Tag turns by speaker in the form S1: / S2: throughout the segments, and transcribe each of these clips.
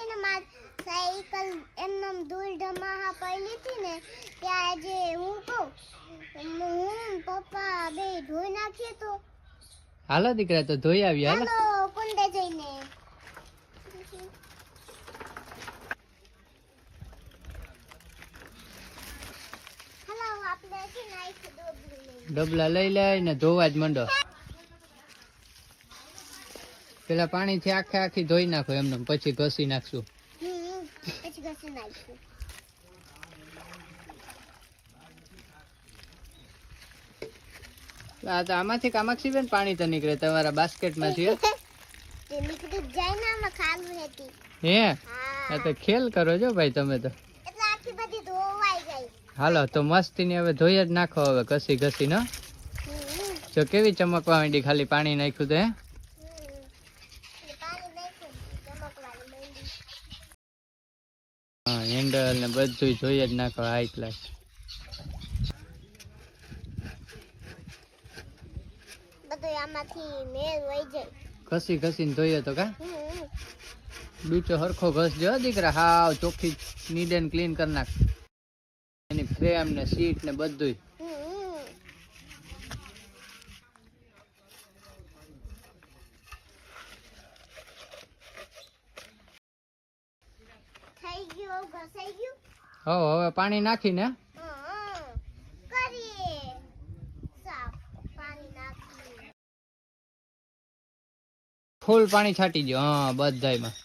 S1: છે ને માર સાયકલ એમનેમ ધૂળ ધમાહા પડી હતી ને ત્યાં જે હું કહું હું પપ્પા બે ધોઈ નાખીએ તો
S2: હાલો દીકરા તો ધોઈ આવી હાલો
S1: હાલો કુંડે જઈને હાલો આપણે છે ને આઈ
S2: ડબલા લઈ લઈને ધોવા જ મંડો પેલા પાણી થી આખી ધોઈ નાખો એમને પછી ઘસી નાખશું
S1: પછી ઘસી નાખશું
S2: આ તો આમાંથી કામાક્ષી બેન પાણી તો નીકળે તમારા બાસ્કેટ માંથી
S1: તે નીકળી જાય ને આમાં ખાલું હતી
S2: હે
S1: હા
S2: આ તો ખેલ કરો છો ભાઈ તમે તો
S1: એટલે આખી બધી ધોવાઈ ગઈ
S2: હાલો તો મસ્તી ની હવે ધોઈ જ નાખો હવે ઘસી ઘસી ન જો કેવી ચમકવા માંડી ખાલી પાણી નાખ્યું તો હે હા હેન્ડલ ને બધું ધોઈ જ નાખો હાઈ ક્લાસ
S1: બધું આમાંથી મેલ વઈ જાય
S2: ઘસી ઘસીને ધોઈએ તો કા ડૂચો હરખો ઘસજો દીકરા હાવ ચોખ્ખી નીટ એન્ડ ક્લીન કરી નાખ એની ફ્રેમ ને સીટ ને બધું
S1: થઈ ગયું ઘસાઈ ગયું
S2: હવે પાણી નાખીને
S1: કરીએ સાફ પાણી નાખી
S2: ફૂલ પાણી છાંટી દો હા બધાયમાં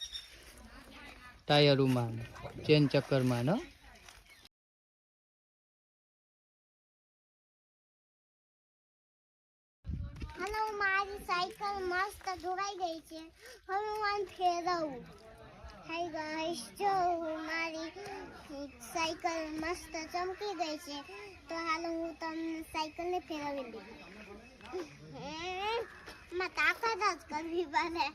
S2: ટાયરોમાં ચેન ચક્કરમાં નો
S1: હાલો મારી સાયકલ મસ્ત ધોવાઈ ગઈ છે હવે હું આને ફેરવું હાય ગાઈસ જો મારી સાયકલ મસ્ત ચમકી ગઈ છે તો હાલો હું તમને સાયકલને ફેરવી દઉં માં તાકાત જ કરવી પડે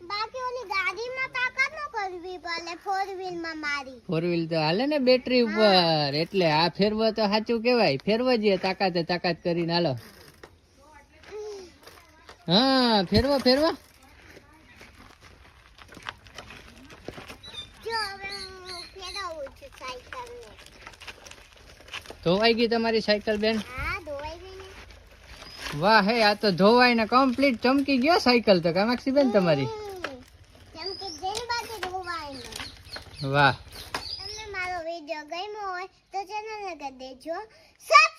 S1: બાકી ઓલી ગાડીમાં તાકાત ન કરવી પડે ફોર વ્હીલ માં મારી
S2: ફોર વ્હીલ તો હાલે ને બેટરી ઉપર એટલે આ ફેરવા તો સાચું કેવાય ફેરવા જઈએ તાકાત કરીને હાલો હા ફેરવા
S1: જો હવે હું ફેરવું છું સાયકલને
S2: ધોવાઈ ગઈ તમારી સાયકલ બેન
S1: હા ધોવાઈ ગઈ ને
S2: વાહ હે આ તો ધોવાઈ ને કમ્પ્લીટ ચમકી ગયો સાયકલ તો કામાક્ષી બેન તમારી
S1: કેમ કે જેની બાજુ ધોવાઈ ને
S2: વાહ
S1: તમને મારો વિડિયો ગમ્યો હોય તો ચેનલને કરી દેજો સબસ્ક્રાઇબ